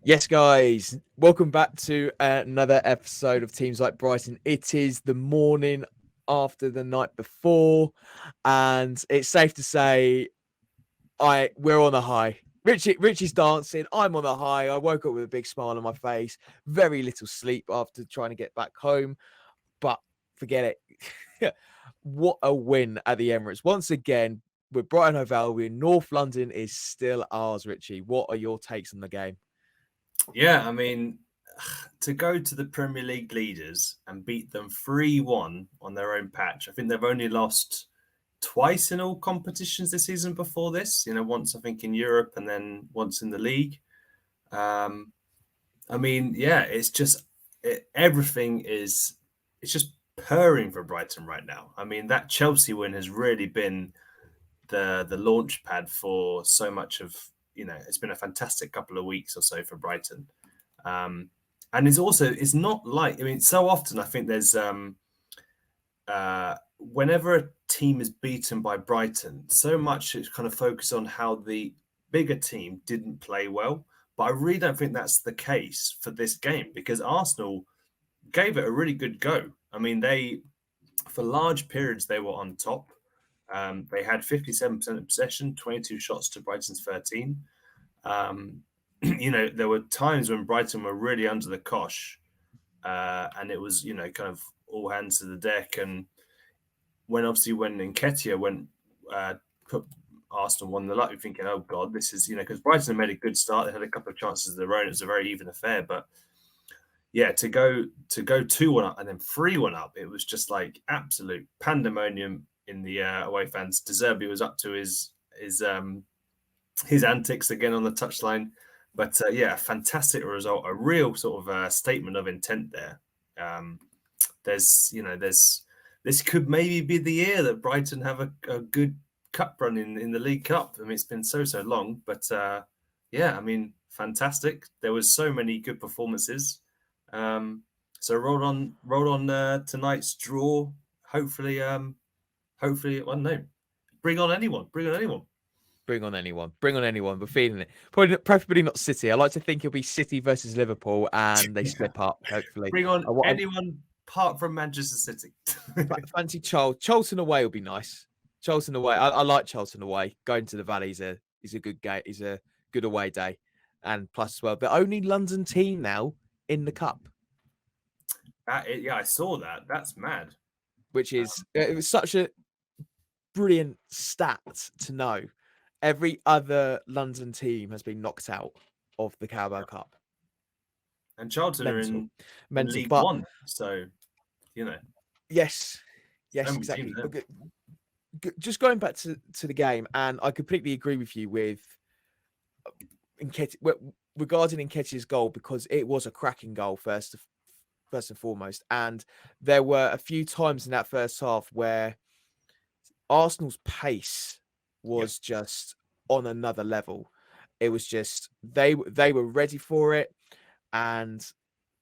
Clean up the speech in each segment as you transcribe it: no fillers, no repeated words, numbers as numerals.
Yes, guys, welcome back to another episode of Teams Like Brighton. It is the morning after the night before, and it's safe to say we're on a high. Richie's dancing. I'm on a high. I woke up with a big smile on my face. Very little sleep after trying to get back home, but forget it. What a win at the Emirates once again. With Brighton Hove Albion, North London is still ours. Richie, what are your takes on the game? Yeah, I mean, to go to the Premier League leaders and beat them 3-1 on their own patch. I think they've only lost twice in all competitions this season before this. Once I think in Europe and then once in the league. I mean, yeah, everything is it's just purring for Brighton right now. I mean, that Chelsea win has really been the launch pad for so much of it's been a fantastic couple of weeks or so for Brighton. And it's not like, I mean, so often I think there's whenever a team is beaten by Brighton, so much it's kind of focused on how the bigger team didn't play well. But I really don't think that's the case for this game, because Arsenal gave it a really good go. I mean, for large periods, they were on top. They had 57% of possession, 22 shots to Brighton's 13. There were times when Brighton were really under the cosh, and it was, kind of all hands to the deck. And when Nketiah put Arsenal won the luck, you're thinking, oh God, this is, because Brighton made a good start. They had a couple of chances of their own. It was a very even affair, but yeah, to go 2-1 up and then 3-1 up, it was just like absolute pandemonium in the away fans. De Zerbi was up to his antics again on the touchline. But yeah, a fantastic result, a real sort of statement of intent there. This could maybe be the year that Brighton have a good cup run in the League Cup. I mean, it's been so long, but yeah, I mean, fantastic. There was so many good performances. So roll on tonight's draw. Hopefully, I don't know. Bring on anyone. Bring on anyone. We're feeling it. Preferably not City. I like to think it'll be City versus Liverpool and they slip up, hopefully. Bring on anyone apart from Manchester City. Fancy Charlton away would be nice. Charlton away. I like Charlton away. Going to the Valley is a good game. Is a good away day. And plus, well, the only London team now in the Cup. Yeah, I saw that. That's mad. Which is, it was such a brilliant stat to know. Every other London team has been knocked out of the Carabao Cup. And Charlton are in League One, so, Yes, exactly. Just going back to the game, and I completely agree with you with regarding Nketiah's goal, because it was a cracking goal first and foremost. And there were a few times in that first half where Arsenal's pace was just on another level. It was just they were ready for it, and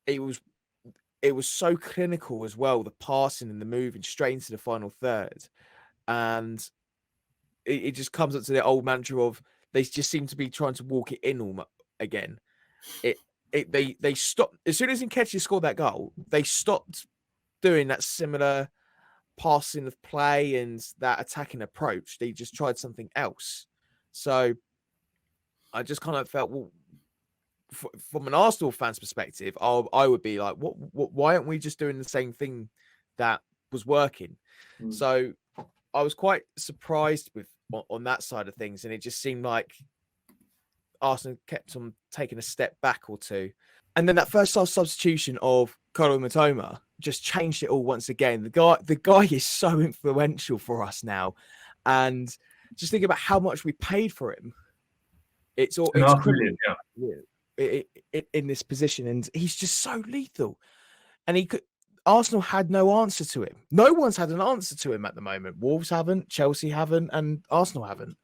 it was so clinical as well, the passing and the moving straight into the final third. And it just comes up to the old mantra of they just seem to be trying to walk it in again. They stopped as soon as Nketiah scored that goal. They stopped doing that similar passing of play and that attacking approach. They just tried something else. So I just kind of felt, well, from an Arsenal fan's perspective, I would be like, why aren't we just doing the same thing that was working? So I was quite surprised on that side of things, and it just seemed like Arsenal kept on taking a step back or two. And then that first half substitution of Kolo Matoma just changed it all once again. The guy is so influential for us now. And just think about how much we paid for him. It's criminal in this position, and he's just so lethal. And Arsenal had no answer to him. No one's had an answer to him at the moment. Wolves haven't, Chelsea haven't, and Arsenal haven't.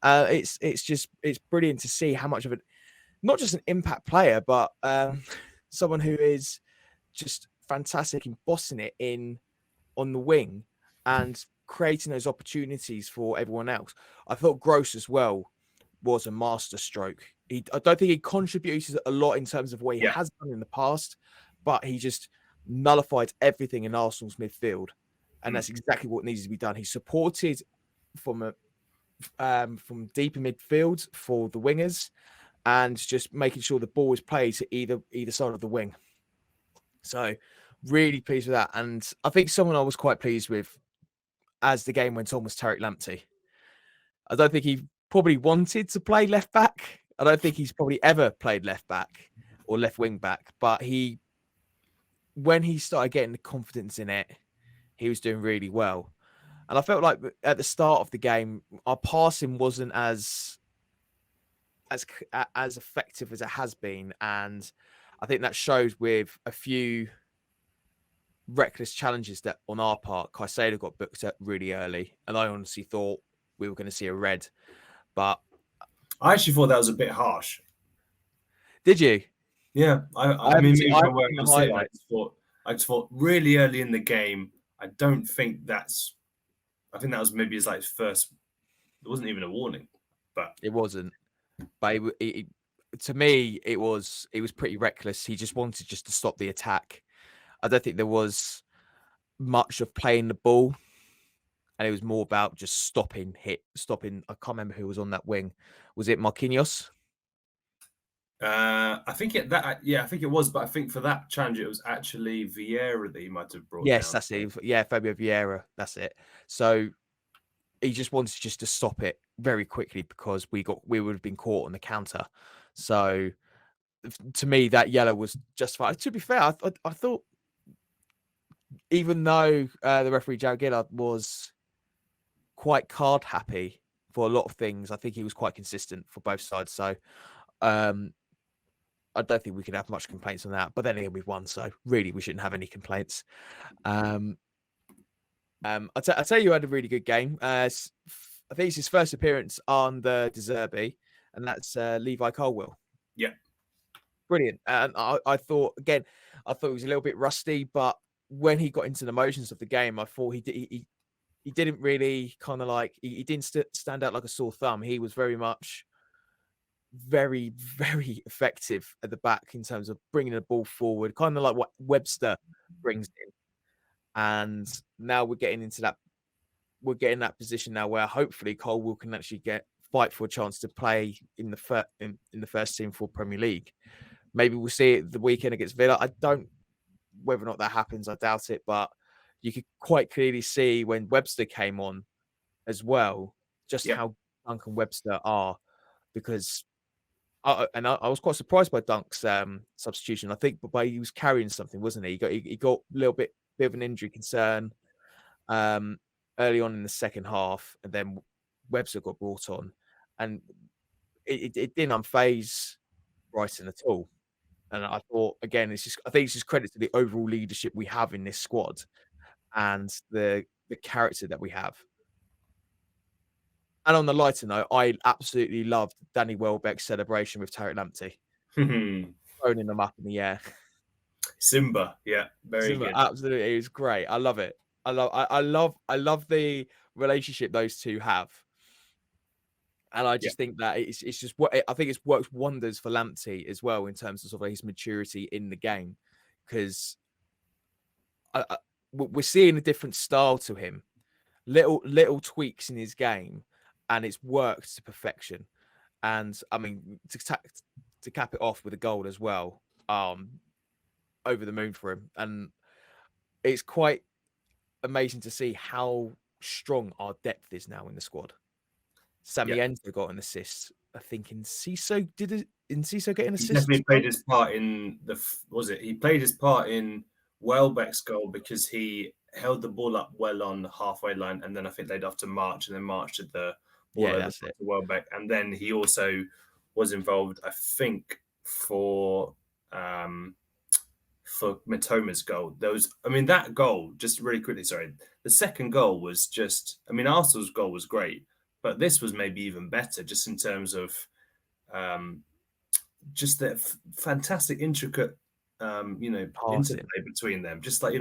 It's brilliant to see how much of it, not just an impact player, but someone who is just fantastic in bossing it on the wing and creating those opportunities for everyone else. I thought Gross as well was a masterstroke. I don't think he contributed a lot in terms of what he Yeah. has done in the past, but he just nullified everything in Arsenal's midfield, and that's exactly what needs to be done. He supported from deeper midfield for the wingers, and just making sure the ball was played to either side of the wing. So really pleased with that. And I think someone I was quite pleased with as the game went on was Tariq Lamptey. I don't think he probably wanted to play left back. I don't think he's probably ever played left back or left wing back, but when he started getting the confidence in it, he was doing really well. And I felt like at the start of the game, our passing wasn't as effective as it has been, and I think that showed with a few reckless challenges that on our part, Caicedo got booked up really early, and I honestly thought we were going to see a red. But I actually thought that was a bit harsh. did you? Yeah, I I haven't mean, seen, maybe I from haven't where seen I'm the sitting, highlights. I just thought really early in the game. I don't think that's. I think that was maybe his like first. It wasn't even a warning, but It wasn't. But to me, it was pretty reckless. He just wanted just to stop the attack. I don't think there was much of playing the ball, and it was more about just stopping. I can't remember who was on that wing. Was it Marquinhos? I think I think it was. But I think for that challenge, it was actually Vieira that he might have brought Yes, down. that's it. Yeah, Fabio Vieira. That's it. So he just wanted just to stop it very quickly because we would have been caught on the counter. So to me, that yellow was justified. To be fair, I thought even though the referee Joe Gillard was quite card happy for a lot of things, I think he was quite consistent for both sides. So I don't think we could have much complaints on that. But then again, we've won, so really we shouldn't have any complaints. I'll tell you, had a really good game. I think it's his first appearance on the De Zerbi, and that's Levi Colwill. Yeah, Brilliant. And I thought he was a little bit rusty, but when he got into the motions of the game, I thought he didn't really kind of like he didn't stand out like a sore thumb. He was very much very, very effective at the back in terms of bringing the ball forward, kind of like what Webster brings in. And now we're getting that position now where hopefully Colwill can actually fight for a chance to play in the first team for Premier League. Maybe we'll see it the weekend against Villa. I don't whether or not that happens. I doubt it, but you could quite clearly see when Webster came on as well, just yeah. how Dunk and Webster are, because I was quite surprised by Dunk's substitution. I think, but he was carrying something, wasn't he? He got a little bit of an injury concern early on in the second half, and then Webster got brought on, and it didn't unfaze Brighton at all. And I thought, again, I think it's just credit to the overall leadership we have in this squad and the character that we have. And on the lighter note, I absolutely loved Danny Welbeck's celebration with Tariq Lamptey, throwing them up in the air. Simba, yeah, very good. Absolutely, it was great. I love it. I love the relationship those two have. And I just think that it's just what I think it's worked wonders for Lamptey as well in terms of sort of his maturity in the game, because we're seeing a different style to him, little tweaks in his game, and it's worked to perfection. And I mean, to cap it off with a goal as well, over the moon for him. And it's quite amazing to see how strong our depth is now in the squad. Sammy Enzo got an assist. I think Enciso didn't Enciso get an assist? He definitely played his part in he played his part in Welbeck's goal because he held the ball up well on the halfway line, and then I think they'd have to march and then march to the ball over to Welbeck, and then he also was involved, I think, for Mitoma's goal. That goal, just really quickly, sorry, the second goal was just, Arsenal's goal was great, but this was maybe even better, just in terms of just the fantastic, intricate, interplay between them. Just like,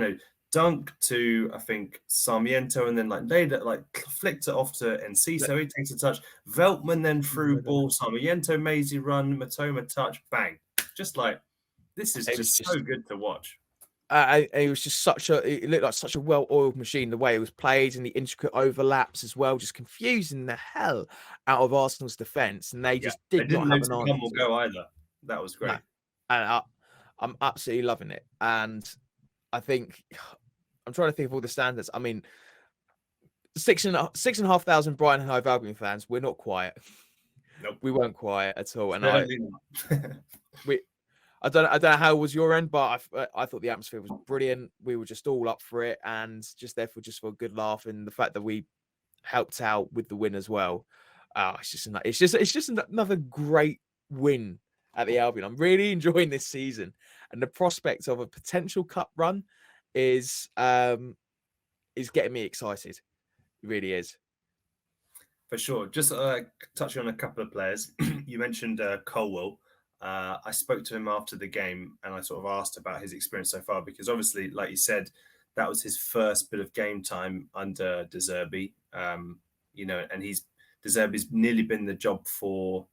dunk to, I think, Sarmiento, and then like laid it, like flicked it off to Enciso. He takes a touch. Veltman then threw ball. Sarmiento, Maisie run. Matoma touch. Bang. Just like, this is It was just so good to watch. it was just it looked like such a well-oiled machine, the way it was played and the intricate overlaps as well, just confusing the hell out of Arsenal's defence, and they Yeah, just they did not didn't have lose an to answer come or to it. go either. That was No, great. and I'm absolutely loving it. And I think I'm trying to think of all the standards. I mean, 6,500 Brighton and Hove Albion fans. We're not quiet. Nope. We weren't quiet at all. And I don't know how it was your end, but I thought the atmosphere was brilliant. We were just all up for it, and just there for a good laugh. And the fact that we helped out with the win as well. It's just another great win at the Albion. I'm really enjoying this season, and the prospect of a potential cup run is getting me excited. It really is. For sure. Just touching on a couple of players. You mentioned Colwell. I spoke to him after the game and I sort of asked about his experience so far, because obviously, like you said, that was his first bit of game time under De Zerbi. And De Zerbi's nearly been the job for,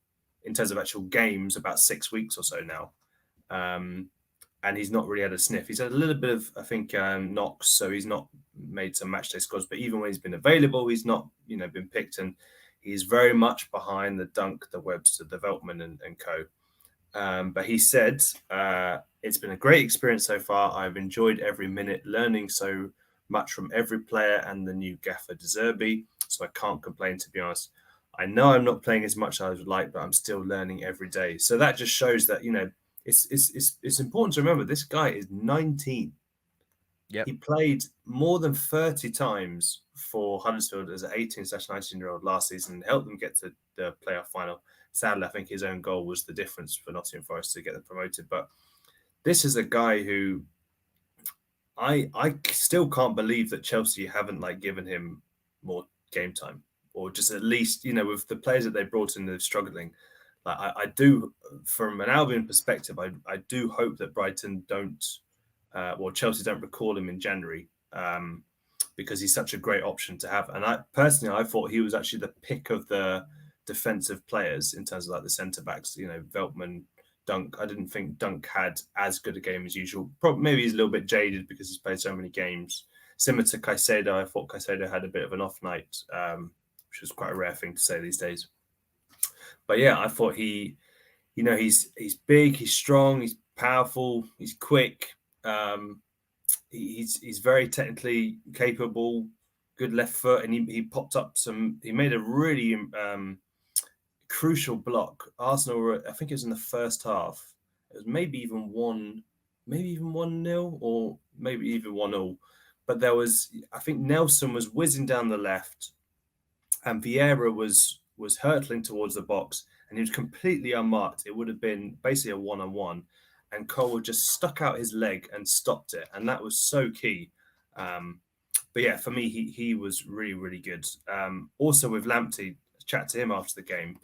in terms of actual games, about 6 weeks or so now. And he's not really had a sniff. He's had a little bit of, I think, knocks, so he's not made some matchday squads. But even when he's been available, he's not, been picked, and he's very much behind the Dunk, the Webster, the Veltman, and co. But he said, it's been a great experience so far. I've enjoyed every minute, learning so much from every player and the new gaffer De Zerbi. So I can't complain, to be honest. I know I'm not playing as much as I would like, but I'm still learning every day. So that just shows that, it's important to remember this guy is 19. Yep. He played more than 30 times for Huddersfield as an 18/19-year-old last season and helped them get to the playoff final. Sadly, I think his own goal was the difference for Nottingham Forest to get them promoted. But this is a guy who I still can't believe that Chelsea haven't given him more game time, or just at least, with the players that they brought in, they're struggling. I do, from an Albion perspective, I do hope that Brighton don't, Chelsea don't recall him in January, because he's such a great option to have. And I thought he was actually the pick of the defensive players in terms of the centre backs. Veltman, Dunk. I didn't think Dunk had as good a game as usual. Probably maybe he's a little bit jaded because he's played so many games. Similar to Caicedo, I thought Caicedo had a bit of an off night, which is quite a rare thing to say these days. But yeah, I thought he's big, he's strong, he's powerful, he's quick. He's very technically capable, good left foot, and he popped up he made a really crucial block. Arsenal were, I think it was in the first half. It was maybe even 1-0, or maybe even 1-0. But there was, I think Nelson was whizzing down the left, and Vieira was hurtling towards the box, and he was completely unmarked. It would have been basically a one-on-one, and Cole just stuck out his leg and stopped it, and that was so key. But yeah, for me, he was really, really good. Also with Lamptey, chat to him after the game,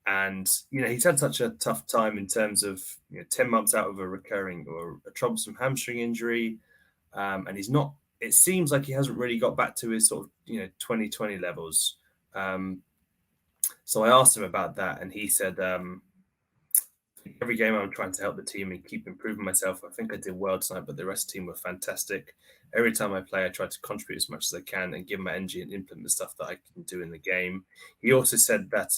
and he's had such a tough time in terms of 10 months out of a recurring or a troublesome hamstring injury, and he's not. It seems like he hasn't really got back to his sort of 2020 levels. So I asked him about that, and he said, every game I'm trying to help the team and keep improving myself. I think I did well tonight, but the rest of the team were fantastic. Every time I play, I try to contribute as much as I can and give my energy and implement the stuff that I can do in the game. He also said that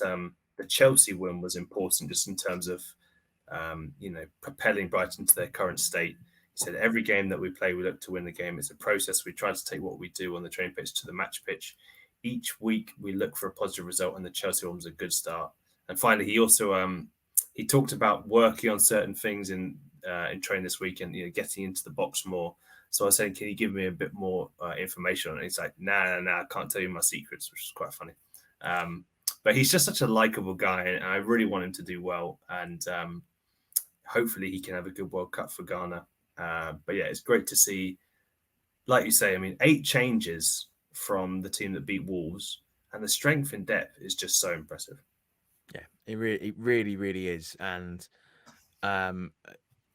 the Chelsea win was important just in terms of, propelling Brighton to their current state. He said every game that we play, we look to win the game. It's a process. We try to take what we do on the training pitch to the match pitch. Each week, we look for a positive result, and the Chelsea one was a good start. And finally, he also he talked about working on certain things in training this week and getting into the box more. So I was saying, can you give me a bit more information on it? He's like, nah, I can't tell you my secrets, which is quite funny. But he's just such a likable guy, and I really want him to do well. And hopefully he can have a good World Cup for Ghana. But yeah, it's great to see, like you say, 8 changes from the team that beat Wolves, and the strength and depth is just so impressive. Yeah, it really, really is. And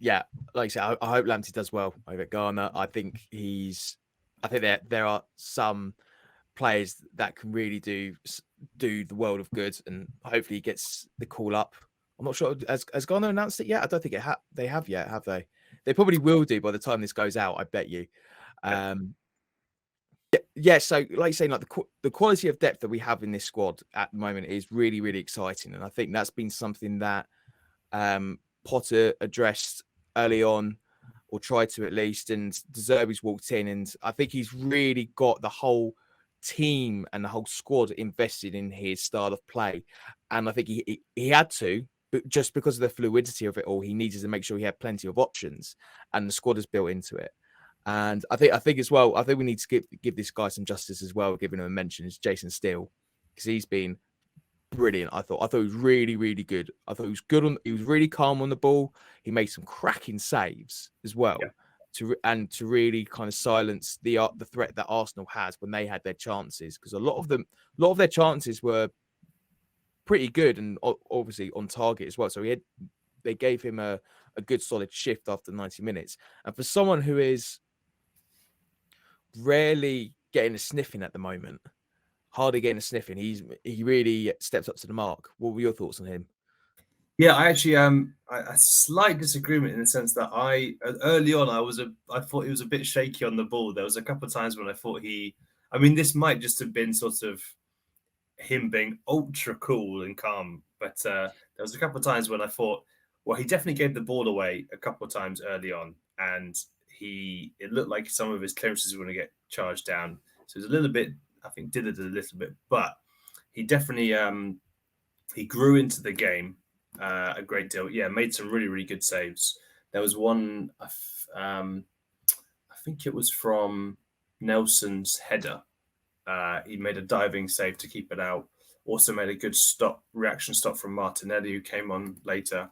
yeah, like I said, I hope Lamptey does well over at Ghana. I think there are some players that can really do the world of good, and hopefully he gets the call up. I'm not sure, has Ghana announced it yet? I don't think they have yet, have they? They probably will do by the time this goes out, I bet you. Yeah, so like you're saying, like the quality of depth that we have in this squad at the moment is really, really exciting, and I think that's been something that Potter addressed early on, or tried to at least, and De Zerbi's walked in, and I think he's really got the whole team and the whole squad invested in his style of play, and I think he had to, but just because of the fluidity of it all, he needed to make sure he had plenty of options, and the squad is built into it. And I think as well, I think we need to give this guy some justice as well, giving him a mention, is Jason Steele, because he's been brilliant. I thought he was really, really good. I thought he was really calm on the ball. He made some cracking saves as well, to really kind of silence the threat that Arsenal has when they had their chances, because a lot of their chances were pretty good and obviously on target as well. So they gave him a good solid shift after 90 minutes. And for someone who is rarely getting a sniffing at the moment, hardly getting a sniffing, he really steps up to the mark. What were your thoughts on him? Yeah, I actually a slight disagreement in the sense that early on I thought he was a bit shaky on the ball. There was a couple of times when I thought this might just have been sort of him being ultra cool and calm, but there was a couple of times when I thought, well, he definitely gave the ball away a couple of times early on, and it looked like some of his clearances were going to get charged down. So it was a little bit, I think, did it a little bit, but he definitely he grew into the game a great deal. Yeah, made some really, really good saves. There was one, I think it was from Nelson's header. He made a diving save to keep it out. Also made a good reaction stop from Martinelli, who came on later.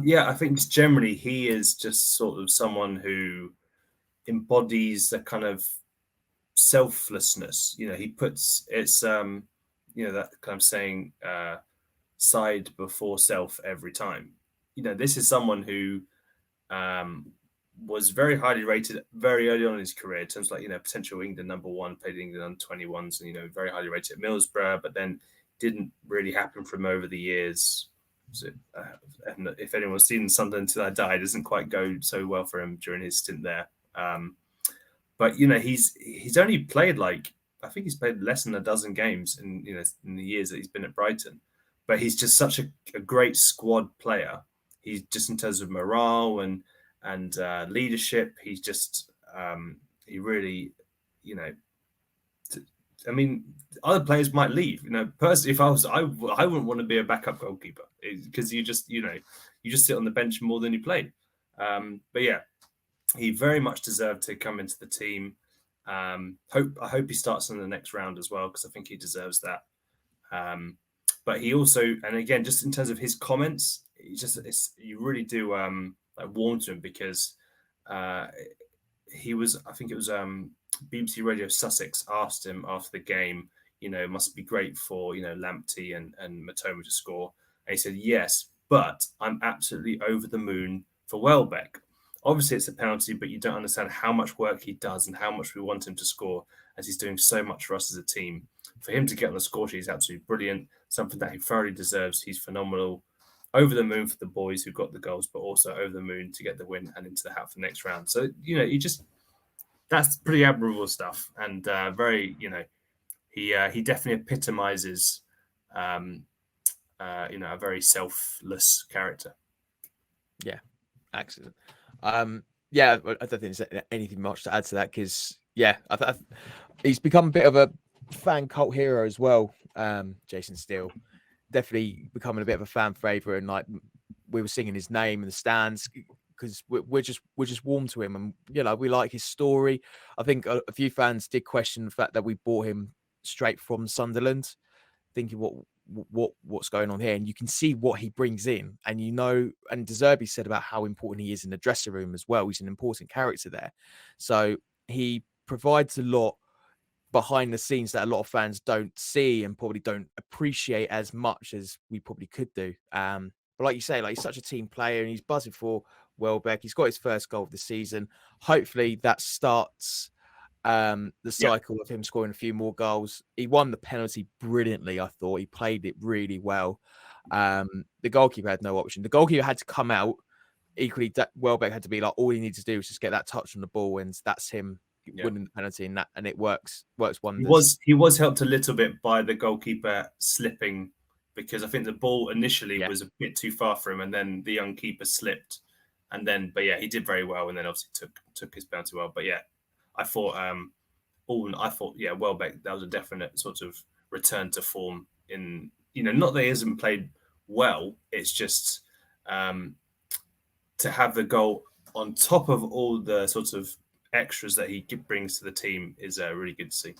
Yeah, I think generally he is just sort of someone who embodies a kind of selflessness. He puts that kind of saying side before self every time. This is someone who was very highly rated very early on in his career in terms of potential England #1, played England under 21s, and very highly rated at Middlesbrough, but then didn't really happen from over the years. So, if anyone's seen Sunderland Till I Die, it doesn't quite go so well for him during his stint there. But he's only played I think he's played less than a dozen games in the years that he's been at Brighton. But he's just such a great squad player. He's just, in terms of morale and leadership, he's just he really, other players might leave. Personally, if I wouldn't want to be a backup goalkeeper, because you just sit on the bench more than you play. But yeah, he very much deserved to come into the team. I hope he starts in the next round as well, because I think he deserves that. But he also, and again, just in terms of his comments, you really do warm to him, because he was, I think it was BBC Radio Sussex asked him after the game, it must be great for Lamptey and Matoma to score, and he said yes, but I'm absolutely over the moon for Welbeck. Obviously, it's a penalty, but you don't understand how much work he does and how much we want him to score, as he's doing so much for us as a team. For him to get on the score sheet is absolutely brilliant, something that he thoroughly deserves. He's phenomenal. Over the moon for the boys who got the goals, but also over the moon to get the win and into the hat for the next round. So, that's pretty admirable stuff. And very, he definitely epitomizes, a very selfless character. Yeah, excellent. Yeah, I don't think there's anything much to add to that, because yeah, he's become a bit of a fan cult hero as well. Jason Steele definitely becoming a bit of a fan favorite, and we were singing his name in the stands because we're just warm to him, and we like his story. I think a few fans did question the fact that we bought him straight from Sunderland, thinking what's going on here, and you can see what he brings in, and and De Zerbi said about how important he is in the dressing room as well. He's an important character there, so he provides a lot behind the scenes that a lot of fans don't see and probably don't appreciate as much as we probably could do. But like you say, like he's such a team player and he's buzzing for Welbeck. He's got his first goal of the season. Hopefully that starts the Yeah. cycle of him scoring a few more goals. He won the penalty brilliantly. I thought he played it really well. The goalkeeper had no option. The goalkeeper had to come out. Equally, Welbeck had to be like, all he needs to do is just get that touch on the ball, and that's him winning the penalty, and it works wonders. He was helped a little bit by the goalkeeper slipping, because I think the ball initially was a bit too far for him, and then the young keeper slipped, but yeah, he did very well, and then obviously took his penalty well. But yeah, I thought Welbeck, that was a definite sort of return to form. In not that he hasn't played well, it's just to have the goal on top of all the sorts of extras that he brings to the team is really good to see.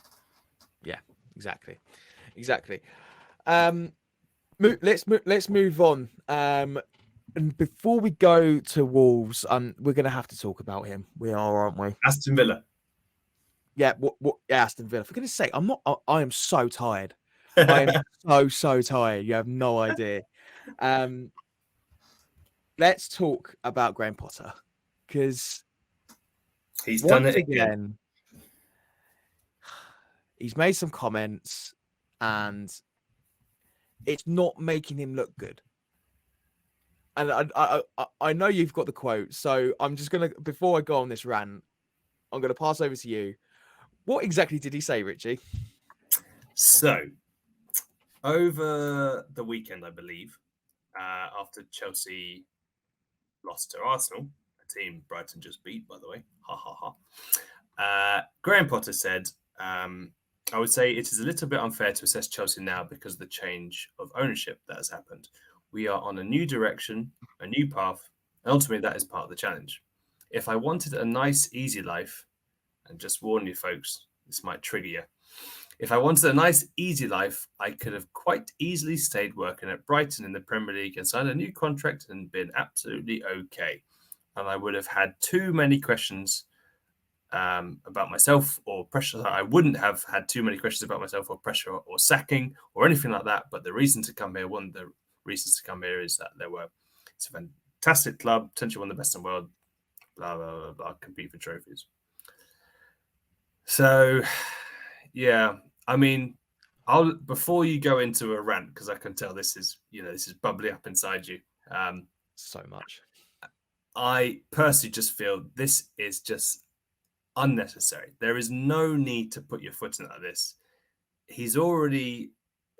Yeah, exactly. Let's move on. And before we go to Wolves, we're going to have to talk about him. We are, aren't we? Aston Villa. Yeah, Aston Villa. For goodness sake, I am so tired. I am so tired. You have no idea. Let's talk about Graham Potter, because he's done it again. He's made some comments, and it's not making him look good. And I know you've got the quote, so I'm just gonna, before I go on this rant, I'm gonna pass over to you. What exactly did he say, Richie? So, over the weekend, I believe, after Chelsea lost to Arsenal, a team Brighton just beat, by the way, Graham Potter said, I would say it is a little bit unfair to assess Chelsea now because of the change of ownership that has happened. We are on a new direction, a new path, and ultimately that is part of the challenge. If I wanted a nice, easy life, and just warn you folks, this might trigger you. If I wanted a nice, easy life, I could have quite easily stayed working at Brighton in the Premier League and signed a new contract and been absolutely okay. And I would have had too many questions about myself or pressure. I wouldn't have had too many questions about myself or pressure or sacking or anything like that. But the reason to come here, one of the reasons to come here is that it's a fantastic club, potentially one of the best in the world, blah, blah, blah, blah, compete for trophies. So, yeah, I mean, before you go into a rant, because I can tell this is bubbling up inside you. So much. I personally just feel this is just unnecessary. There is no need to put your foot in like this. He's already,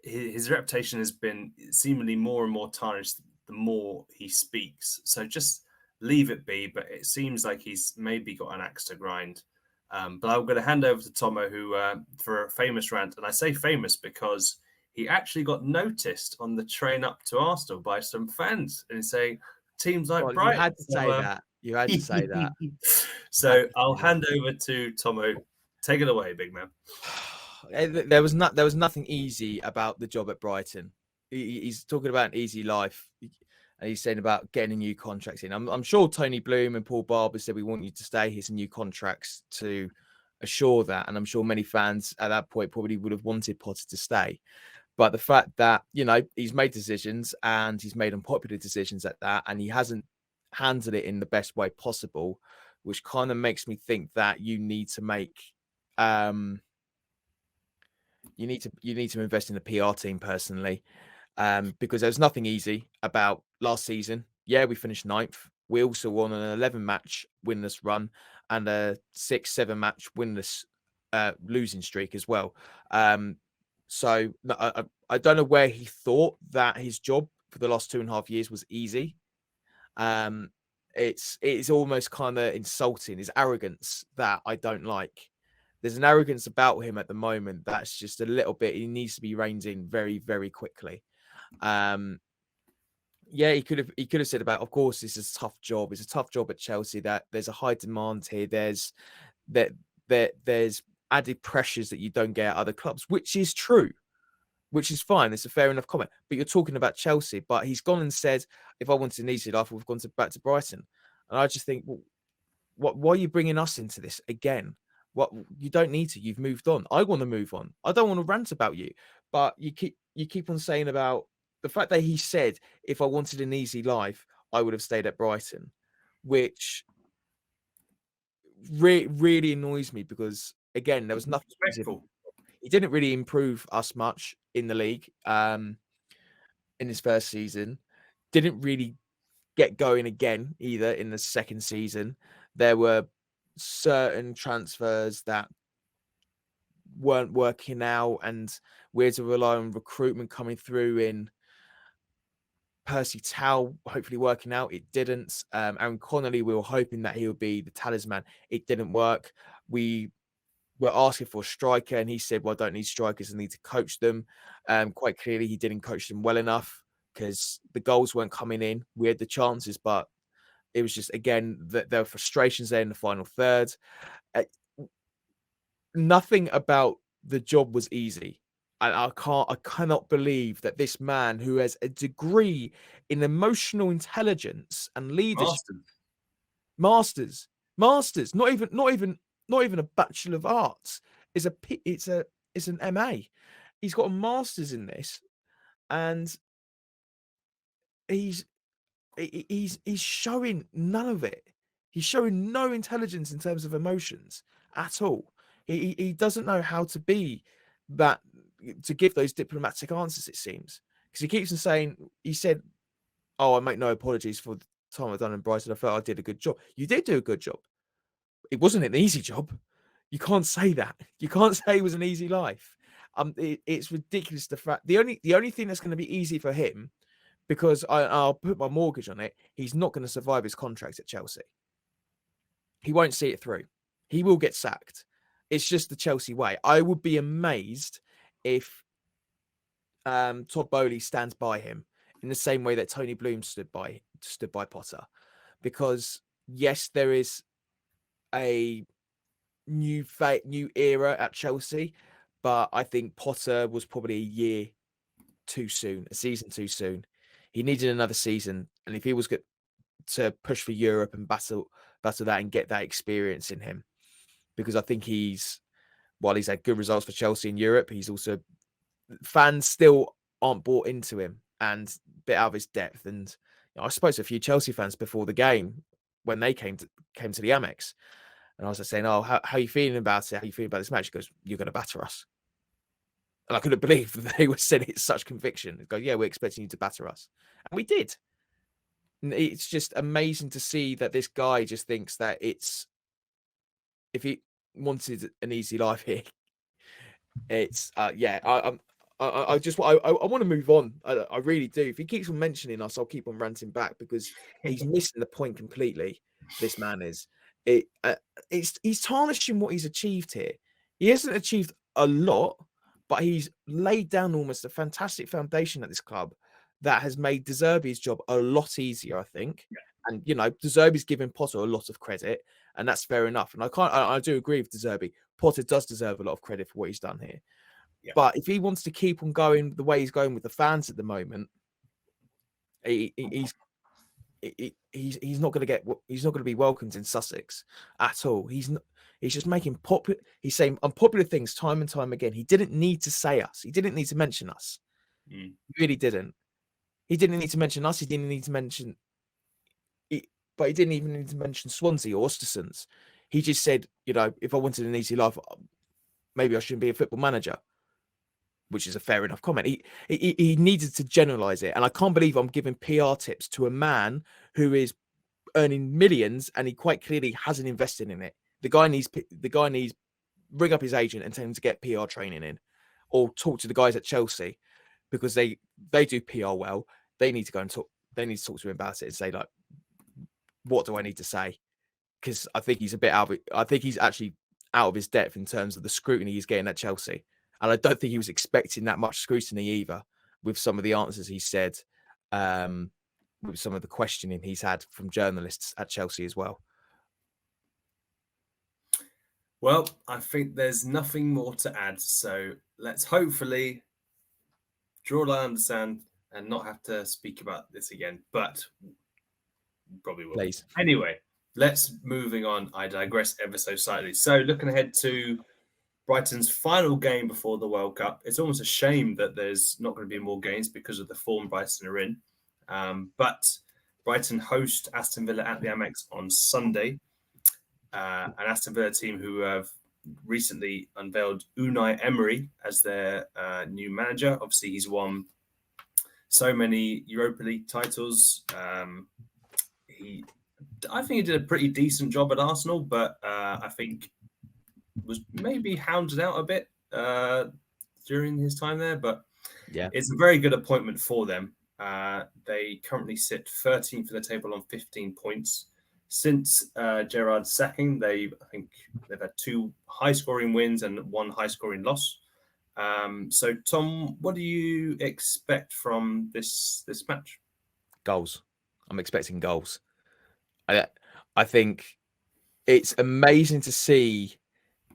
his reputation has been seemingly more and more tarnished the more he speaks. So just leave it be. But it seems like he's maybe got an axe to grind. But I'm going to hand over to Tomo, who for a famous rant, and I say famous because he actually got noticed on the train up to Arsenal by some fans and saying teams like Brighton. You had to say that. You had to say that. So I'll hand over to Tomo. Take it away, big man. There was nothing easy about the job at Brighton. He's talking about an easy life, and he's saying about getting a new contract in. I'm sure Tony Bloom and Paul Barber said we want you to stay. Here's some new contracts to assure that, and I'm sure many fans at that point probably would have wanted Potter to stay. But the fact that he's made decisions and he's made unpopular decisions at that, and he hasn't handled it in the best way possible, which kind of makes me think that you need to make you need to invest in the PR team personally, because there's nothing easy about last season. Yeah, we finished 9th. We also won an 11-match winless run and a 6-7 match winless losing streak as well. So I don't know where he thought that his job for the last 2.5 years was easy. It's almost kind of insulting, his arrogance that I don't like. There's an arrogance about him at the moment that's just a little bit, he needs to be reined in very, very quickly. Yeah, he could have said about, of course, this is a tough job. It's a tough job at Chelsea, that there's a high demand here. There's added pressures that you don't get at other clubs, which is true, which is fine. It's a fair enough comment. But you're talking about Chelsea. But he's gone and said, if I wanted an easy life, we've gone back to Brighton. And I just think, well, why are you bringing us into this again? What, you don't need to. You've moved on. I want to move on. I don't want to rant about you. But you keep on saying about the fact that he said, if I wanted an easy life, I would have stayed at Brighton, which really annoys me because, again, there was nothing easy. Respectful. He didn't really improve us much in the league in his first season. Didn't really get going again either in the second season. There were certain transfers that weren't working out, and we had to rely on recruitment coming through in Percy Tau hopefully working out. It didn't. Aaron Connolly, we were hoping that he would be the talisman. It didn't work. We were asking for a striker, and he said, well, I don't need strikers, I need to coach them. Quite clearly, he didn't coach them well enough because the goals weren't coming in. We had the chances, but it was just, again, there were frustrations there in the final third. Uh, Nothing about the job was easy. I cannot believe that this man who has a degree in emotional intelligence and leadership, masters, not even a Bachelor of Arts, it's an MA. He's got a master's in this, and he's showing none of it. He's showing no intelligence in terms of emotions at all. He doesn't know how to be that, to give those diplomatic answers, it seems, because he keeps on saying, he said, oh, I make no apologies for the time I've done in Brighton. I felt I did a good job. You did do a good job. It wasn't an easy job. You can't say that. You can't say it was an easy life. It's ridiculous. The fact the only thing that's going to be easy for him, because I'll put my mortgage on it, he's not going to survive his contract at Chelsea. He won't see it through. He will get sacked. It's just the Chelsea way. I would be amazed if Todd Bowley stands by him in the same way that Tony Bloom stood by Potter, because yes, there is a new era at Chelsea, but I think Potter was probably a year too soon, a season too soon. He needed another season, and if he was good to push for Europe and battle that and get that experience in him, because I think while he's had good results for Chelsea in Europe, he's also, fans still aren't bought into him and a bit out of his depth. And I spoke to a few Chelsea fans before the game when they came to the Amex, and I was just saying, "Oh, how are you feeling about it? How are you feeling about this match?" He goes, "You're going to batter us." And I couldn't believe that they were saying it with such conviction. They go, "Yeah, we're expecting you to batter us," and we did. And it's just amazing to see that this guy just thinks that if he wanted an easy life here, it's yeah. I just I want to move on. I really do. If he keeps on mentioning us, I'll keep on ranting back because he's missing the point completely. This man is. He's tarnishing what he's achieved here. He hasn't achieved a lot, but he's laid down almost a fantastic foundation at this club that has made De Zerbi's job a lot easier, I think. Yeah. And De Zerbi's giving Potter a lot of credit, and that's fair enough. And I do agree with De Zerbi. Potter does deserve a lot of credit for what he's done here. Yeah. But if he wants to keep on going the way he's going with the fans at the moment, he's not going to be welcomed in Sussex at all. He's just making he's saying unpopular things time and time again. He didn't need to say us. He didn't need to mention us. He really didn't. He didn't need to mention us. He didn't need to mention it, but he didn't even need to mention Swansea or Ostersons. He just said, if I wanted an easy life, maybe I shouldn't be a football manager, which is a fair enough comment. He needed to generalize it. And I can't believe I'm giving PR tips to a man who is earning millions and he quite clearly hasn't invested in it. The guy needs ring up his agent and tell him to get PR training in, or talk to the guys at Chelsea, because they do PR well. They need to go and talk. They need to talk to him about it and say, like, what do I need to say? Because I think he's a bit out of it. I think he's actually out of his depth in terms of the scrutiny he's getting at Chelsea. And I don't think he was expecting that much scrutiny either, with some of the answers he said, with some of the questioning he's had from journalists at Chelsea as well. Well, I think there's nothing more to add. So let's hopefully draw a line on the sand and not have to speak about this again. But probably will. Please. Anyway, let's moving on. I digress ever so slightly. So looking ahead to Brighton's final game before the World Cup. It's almost a shame that there's not going to be more games because of the form Brighton are in. But Brighton host Aston Villa at the Amex on Sunday. An Aston Villa team who have recently unveiled Unai Emery as their new manager. Obviously, he's won so many Europa League titles. I think he did a pretty decent job at Arsenal, but I think was maybe hounded out a bit during his time there. But Yeah, it's a very good appointment for them. They currently sit 13th in the table on 15 points. Since Gerrard's sacking, I think they've had 2 high-scoring wins and 1 high-scoring loss. So, Tom, what do you expect from this match? goals. I'm expecting goals. I think it's amazing to see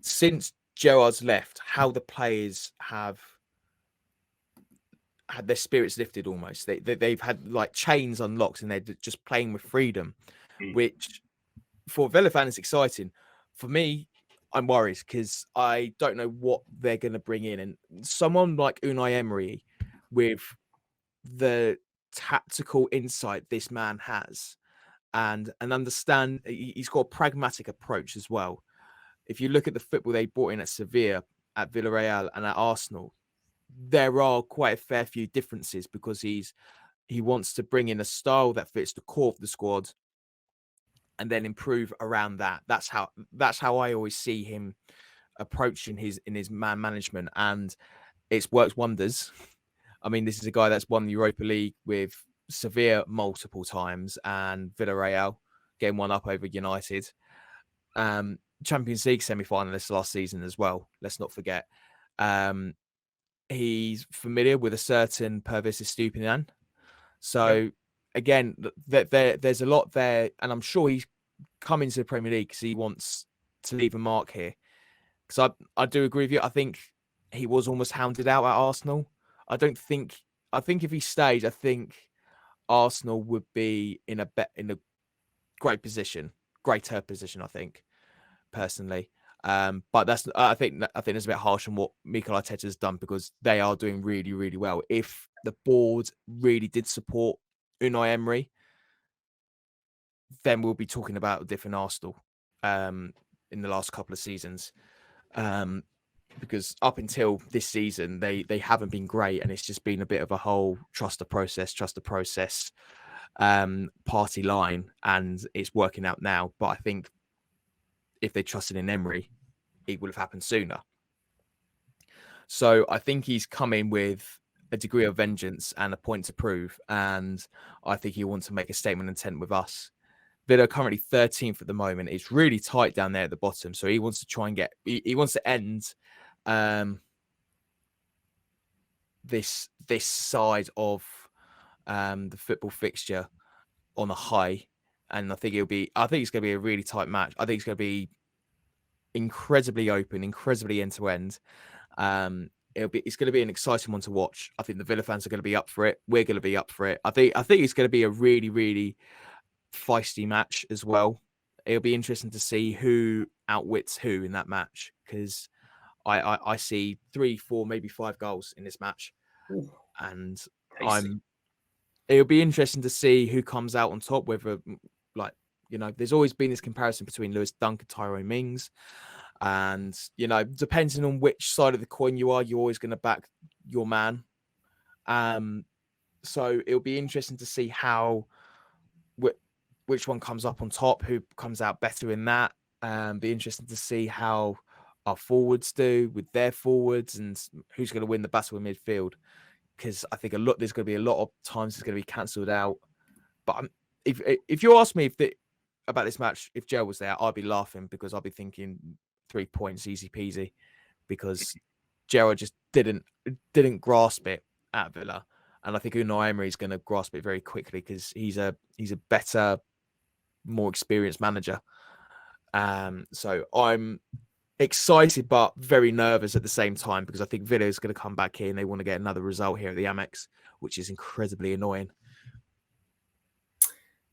since Gerrard's left how the players have had their spirits lifted almost. They've had like chains unlocked and they're just playing with freedom, which for Villa fans is exciting. For me, I'm worried because I don't know what they're going to bring in. And someone like Unai Emery with the tactical insight this man has and understand he's got a pragmatic approach as well. If you look at the football they brought in at Sevilla, at Villarreal and at Arsenal, there are quite a fair few differences because he wants to bring in a style that fits the core of the squad and then improve around that. That's how I always see him approaching his man management, and it's worked wonders. I mean, this is a guy that's won the Europa League with Sevilla multiple times and Villarreal, getting one up over United. Champions League semi-finalist last season as well. Let's not forget. He's familiar with a certain Pervis Estupiñán. So again, there's a lot there, and I'm sure he's coming to the Premier League because he wants to leave a mark here. Because I do agree with you. I think he was almost hounded out at Arsenal. I think if he stayed, I think Arsenal would be in a greater position. I think personally. But I think it's a bit harsh on what Mikel Arteta's done because they are doing really, really well. If the board really did support Unai Emery, then we'll be talking about a different Arsenal in the last couple of seasons. Because up until this season, they haven't been great, and it's just been a bit of a whole trust the process party line, and it's working out now. But I think if they trusted in Emery, it would have happened sooner. So I think he's coming with a degree of vengeance and a point to prove, and I think he wants to make a statement intent with us. Villa are currently 13th at the moment. It's really tight down there at the bottom, so he wants to try and get. He wants to end this side of the football fixture on a high, and I think it's going to be a really tight match. I think it's going to be incredibly open, incredibly end to end. It's going to be an exciting one to watch. I think the Villa fans are going to be up for it. We're going to be up for it. I think it's going to be a really, really feisty match as well. It'll be interesting to see who outwits who in that match because I see 3, 4, maybe 5 goals in this match. Ooh, and tasty. It'll be interesting to see who comes out on top, whether there's always been this comparison between Lewis Dunk and Tyrone Mings. And, depending on which side of the coin you are, you're always going to back your man. So it'll be interesting to see which one comes up on top, who comes out better in that. Be interesting to see how our forwards do with their forwards and who's going to win the battle in midfield. Because I think there's going to be a lot of times it's going to be cancelled out. But if you ask me about this match, if Joe was there, I'd be laughing because I'd be thinking 3 points, easy peasy, because Gerrard just didn't grasp it at Villa, and I think Unai Emery is going to grasp it very quickly because he's a better, more experienced manager. So I'm excited but very nervous at the same time because I think Villa is going to come back here and they want to get another result here at the Amex, which is incredibly annoying.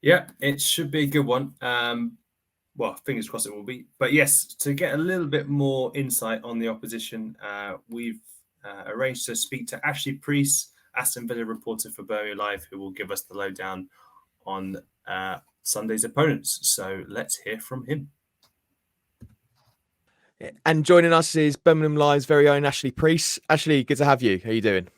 Yeah, it should be a good one. well, fingers crossed it will be. But yes, to get a little bit more insight on the opposition, we've arranged to speak to Ashley Preece, Aston Villa reporter for BirminghamLive, who will give us the lowdown on Sunday's opponents. So let's hear from him. And joining us is Birmingham Live's very own Ashley Preece. Ashley, good to have you. How are you doing?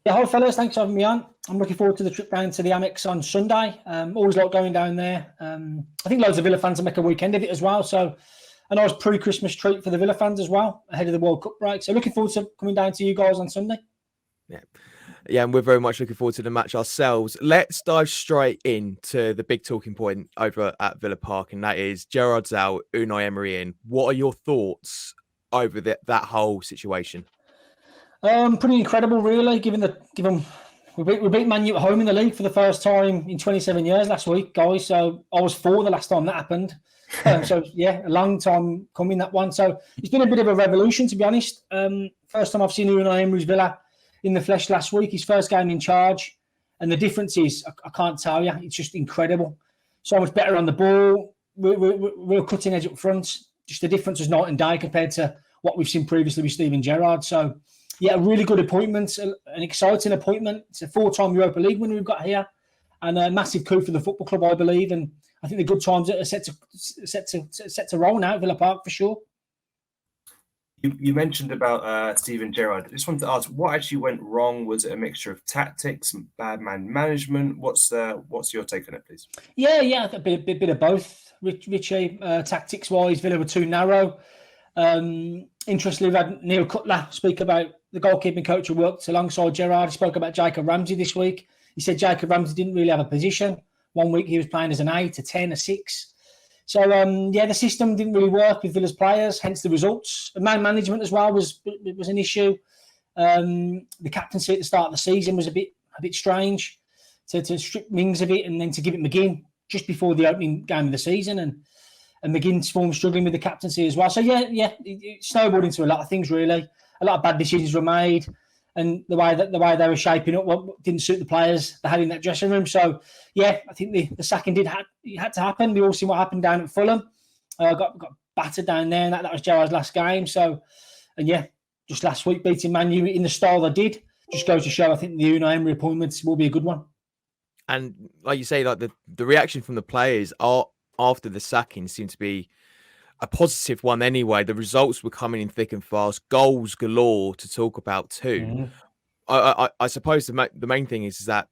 Yeah, hi fellas, thanks for having me on. I'm looking forward to the trip down to the Amex on Sunday. Always like going down there. I think loads of Villa fans will make a weekend of it as well. So a nice pre-Christmas treat for the Villa fans as well, ahead of the World Cup break. So looking forward to coming down to you guys on Sunday. Yeah, and we're very much looking forward to the match ourselves. Let's dive straight into the big talking point over at Villa Park, and that is Gerrard's out, Unai Emery in. What are your thoughts over that whole situation? Pretty incredible, really. Given we beat Man U at home in the league for the first time in 27 years last week, guys. So I was 4 the last time that happened. So yeah, a long time coming, that one. So it's been a bit of a revolution, to be honest. First time I've seen Unai Emery's Villa in the flesh last week, his first game in charge. And the difference is, I can't tell you, it's just incredible. So much better on the ball. We're cutting edge up front. Just the difference was night and day compared to what we've seen previously with Steven Gerrard. So, yeah, a really good appointment, an exciting appointment. It's a 4-time Europa League winner we've got here, and a massive coup for the football club, I believe. And I think the good times are set to roll now at Villa Park for sure. You mentioned about Steven Gerrard. I just wanted to ask, what actually went wrong? Was it a mixture of tactics, bad man management? What's your take on it, please? Yeah, a bit of both. Richie, tactics-wise, Villa were too narrow. Interestingly, we've had Neil Cutler speak about the goalkeeping coach who worked alongside Gerrard. He spoke about Jacob Ramsey this week. He said Jacob Ramsey didn't really have a position. 1 week he was playing as an 8, a 10, a 6. So, the system didn't really work with Villa's players, hence the results. Man management as well was an issue. The captaincy at the start of the season was a bit strange to strip Mings of it and then to give it McGinn just before the opening game of the season. And McGinn's form struggling with the captaincy as well. So, it snowballed into a lot of things, really. A lot of bad decisions were made. And the way they were shaping up didn't suit the players they had in that dressing room. So, I think the sacking had to happen. We all seen what happened down at Fulham. Got battered down there, and that was Gerrard's last game. So, and just last week beating Man U in the style they did just goes to show. I think the Unai Emery appointments will be a good one. And like you say, like the reaction from the players after the sacking seemed to be a positive one anyway. The results were coming in thick and fast, goals galore to talk about too. Mm-hmm. I suppose the main thing is that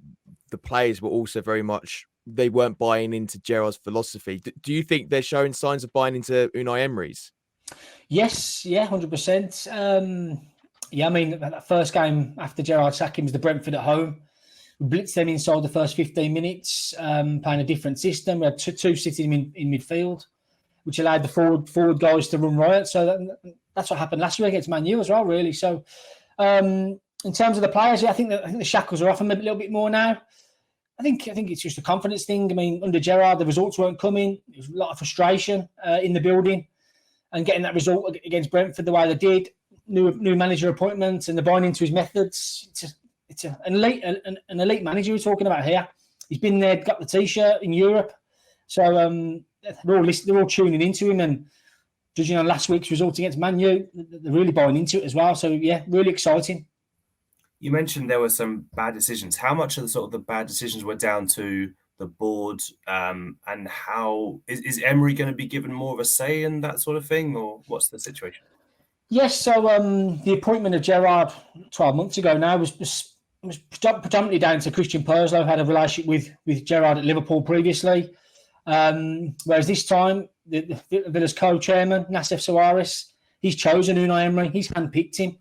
the players were also very much, they weren't buying into Gerrard's philosophy. Do you think they're showing signs of buying into Unai Emery's? Yes, 100%. I mean, that first game after Gerrard sacking was the Brentford at home. We blitzed them inside the first 15 minutes, playing a different system. We had two sitting in midfield, which allowed the forward guys to run riot. So that's what happened last week against Man U as well, really. So in terms of the players, I think the shackles are off them a little bit more now. I think it's just a confidence thing. I mean, under Gerrard, the results weren't coming. There was a lot of frustration in the building, and getting that result against Brentford the way they did, new manager appointments and the buying into his methods. It's an elite manager we're talking about here. He's been there, got the T-shirt in Europe. So they're all tuning into him, and judging on last week's result against Man U, they're really buying into it as well. So really exciting. You mentioned there were some bad decisions. How much of the bad decisions were down to the board, and how is Emery going to be given more of a say in that sort of thing, or what's the situation? Yes, so the appointment of Gerrard 12 months ago now was predominantly down to Christian Purslow, who had a relationship with Gerrard at Liverpool previously. Whereas this time, the Villa's co-chairman, Nassef Sawiris, he's chosen Unai Emery. He's handpicked him.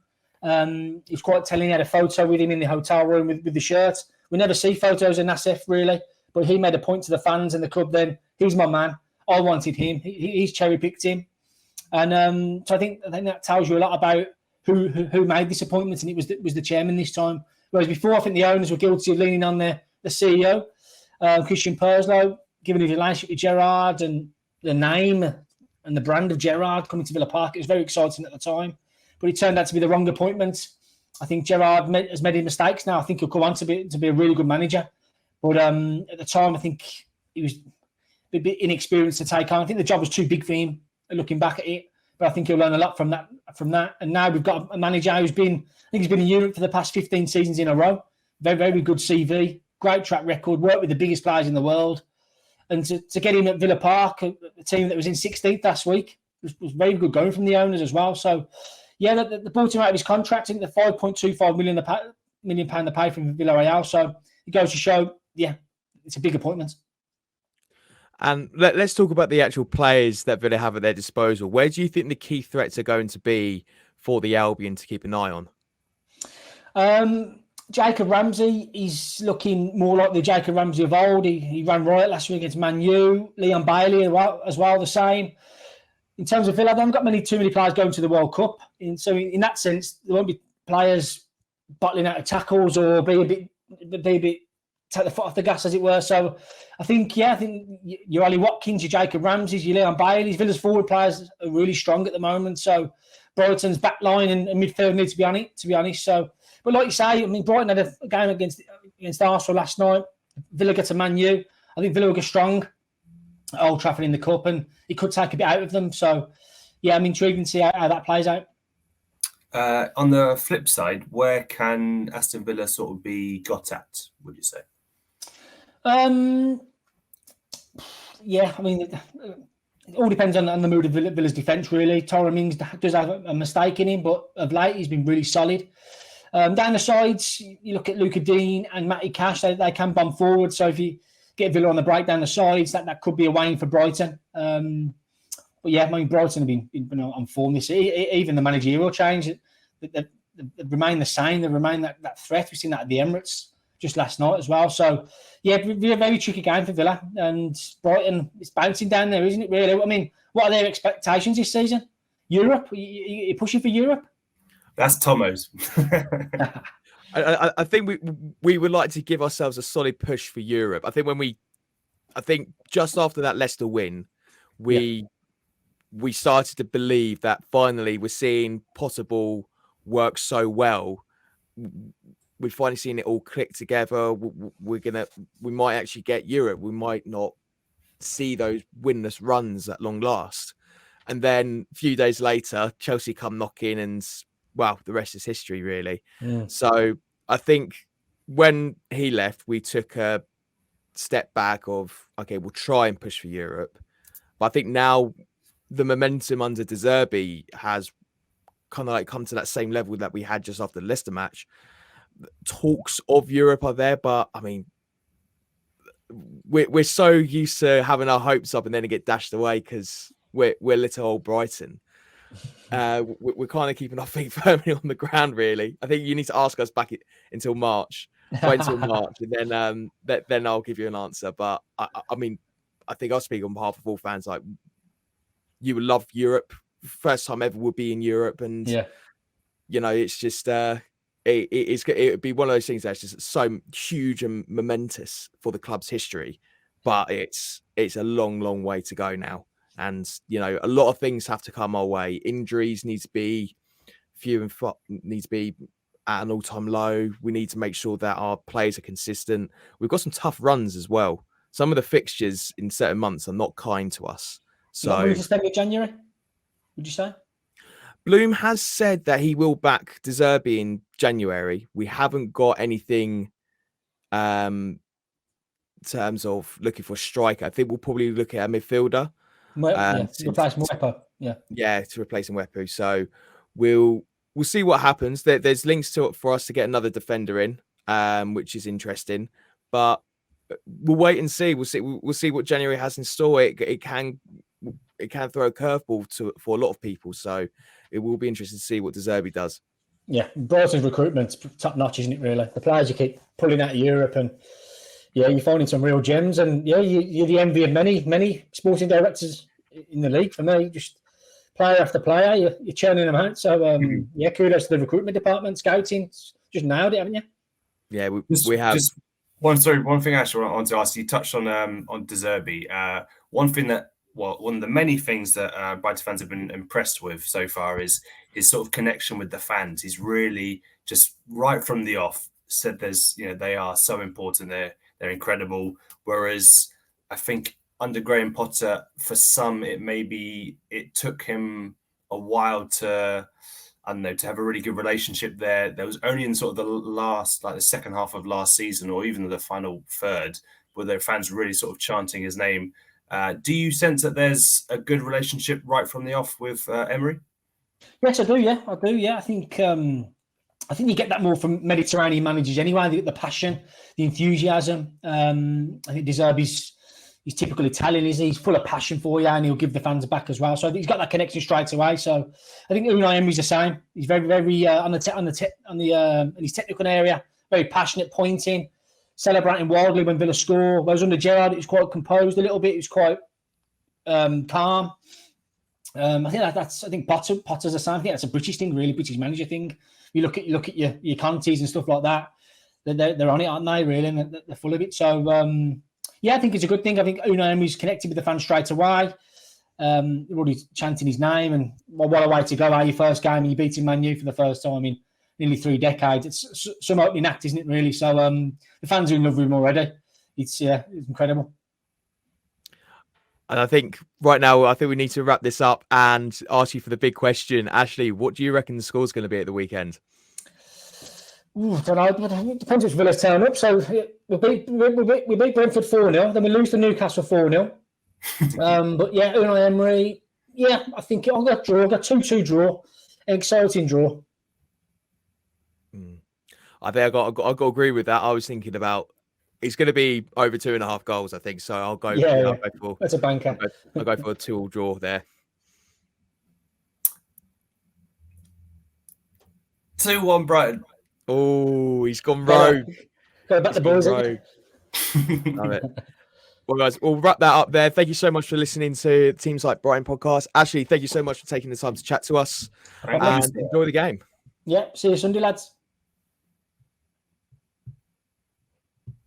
He's quite telling. He had a photo with him in the hotel room with the shirt. We never see photos of Nassef, really, but he made a point to the fans and the club then, he's my man. I wanted him. He's cherry-picked him. And so I think that tells you a lot about who made this appointment, and it was the chairman this time. Whereas before, I think the owners were guilty of leaning on the CEO, Christian Purslow, given his relationship with Gerrard and the name and the brand of Gerrard coming to Villa Park. It was very exciting at the time, but it turned out to be the wrong appointment. I think Gerrard has made his mistakes now. I think he'll go on to be a really good manager. But at the time, I think he was a bit inexperienced to take on. I think the job was too big for him. Looking back at it, but I think he'll learn a lot from that. And now we've got a manager who's been, I think he's been in Europe for the past 15 seasons in a row. Very, very good CV, great track record, worked with the biggest players in the world. And to get him at Villa Park, a team that was in 16th last week, was very good going from the owners as well. So, yeah, the bought him out of his contract. I think the £5.25 million they paid for him for Villarreal. So it goes to show, yeah, it's a big appointment. And let's talk about the actual players that Villa have at their disposal. Where do you think the key threats are going to be for the Albion to keep an eye on? Jacob Ramsey is looking more like the Jacob Ramsey of old. He ran riot last week against Man U. Leon Bailey as well, the same. In terms of Villa, they haven't got too many players going to the World Cup. So in that sense, there won't be players bottling out of tackles or be a bit take the foot off the gas, as it were. So I think your Ali Watkins, your Jacob Ramseys, your Leon Baileys, Villa's forward players are really strong at the moment. So Brighton's back line and midfield need to be on it, to be honest. So, but like you say, I mean, Brighton had a game against Arsenal last night. Villa gets a Man U. I think Villa will go strong at Old Trafford in the Cup, and it could take a bit out of them. So, yeah, I'm intrigued to see how that plays out. On the flip side, where can Aston Villa sort of be got at, would you say? Yeah, I mean, it all depends on the mood of Villa's defence, really. Tyrone Mings does have a mistake in him, but of late he's been really solid. Down the sides, you look at Luca Dean and Matty Cash, they can bomb forward. So if you get Villa on the break down the sides, that could be a Wayne for Brighton. But yeah, I mean, Brighton have been on form this year. Even the managerial change, they remain the same. They remain that threat. We've seen that at the Emirates just last night as well. So, yeah, a very tricky game for Villa. And Brighton is bouncing down there, isn't it, really? I mean, what are their expectations this season? Europe? You're pushing for Europe? That's Tomo's. I think we would like to give ourselves a solid push for Europe. I think just after that Leicester win, we started to believe that finally we're seeing possible work so well. We've finally seen it all click together. We might actually get Europe. We might not see those winless runs at long last. And then a few days later, Chelsea come knocking, and well, the rest is history, really. Yeah. So I think when he left, we took a step back of, okay, we'll try and push for Europe. But I think now the momentum under De Zerbi has kind of like come to that same level that we had just after the Leicester match. Talks of Europe are there, but I mean, we're so used to having our hopes up and then it get dashed away because we're little old Brighton. We're kind of keeping our feet firmly on the ground, really. I think you need to ask us back until March. Wait until March, and then I'll give you an answer. But I mean, I think I'll speak on behalf of all fans. Like, you would love Europe. First time ever would be in Europe, and you know, it's just it would be one of those things that's just so huge and momentous for the club's history. But it's a long way to go now. And, you know, a lot of things have to come our way. Injuries need to be few and far, need to be at an all-time low. We need to make sure that our players are consistent. We've got some tough runs as well. Some of the fixtures in certain months are not kind to us. So, will you suspend in January, would you say? Bloom has said that he will back De Zerbi in January. We haven't got anything in terms of looking for a striker. I think we'll probably look at a midfielder. To replace Mwepu. To replace Mwepu. So we'll see what happens. There's links to it for us to get another defender in, which is interesting. But we'll wait and see. We'll see what January has in store. It can throw a curveball for a lot of people. So it will be interesting to see what De Zerbi does. Yeah, Brighton's recruitment's top notch, isn't it? Really, the players you keep pulling out of Europe and. Yeah, you're finding some real gems, and yeah, you're the envy of many sporting directors in the league. For me, just player after player, you're churning them out. So kudos to the recruitment department, scouting, just nailed it, haven't you? Yeah, we have. Just one thing actually I want to ask. You touched on De Zerbi. One of the many things that Brighton fans have been impressed with so far is his sort of connection with the fans. He's really just right from the off said they are so important. They're incredible. Whereas I think under Graham Potter, for some, it took him a while to, I don't know, to have a really good relationship there. There was only in sort of the second half of last season, or even the final third, where their fans really sort of chanting his name. Do you sense that there's a good relationship right from the off with Emery? Yes, I do. Yeah, I do. Yeah, I think you get that more from Mediterranean managers anyway. The passion, the enthusiasm. I think De Zerbi's he's typical Italian, is he? He's full of passion for you, and he'll give the fans back as well. So I think he's got that connection straight away. So I think Unai Emery's the same. He's very, very in his technical area, very passionate, pointing, celebrating wildly when Villa score. Whereas under Gerrard, it was quite composed a little bit. It was quite calm. I think Potter's the same. I think that's a British thing, really, British manager thing. You look at your Contes and stuff like that. They're on it, aren't they? Really, and they're full of it. So yeah, I think it's a good thing. I think Unai Emery's connected with the fans straight away. They're already chanting his name, and what a way to go! Your first game, and you're beating Man U for the first time in nearly 3 decades. It's some opening act, isn't it? Really. So the fans are in love with him already. It's incredible. And I think right now, we need to wrap this up and ask you for the big question. Ashley, what do you reckon the score's going to be at the weekend? I don't know. It depends which Villa's turn up. So we beat Brentford 4-0. Then we lose to Newcastle 4-0. But yeah, Unai Emery. Yeah, I think I'll get a draw. I'll get 2-2 draw. An exciting draw. I think I got to agree with that. I was thinking about it's going to be over 2.5 goals, I think. So I'll go. Yeah. That's a banker. I'll go for a 2-2 draw there. 2-1 Brighton. Oh, he's gone rogue. Go back the boys. Love it. Well, guys, we'll wrap that up there. Thank you so much for listening to Teams Like Brighton podcast. Ashley, thank you so much for taking the time to chat to us. And enjoy the game. Yeah, see you Sunday, lads.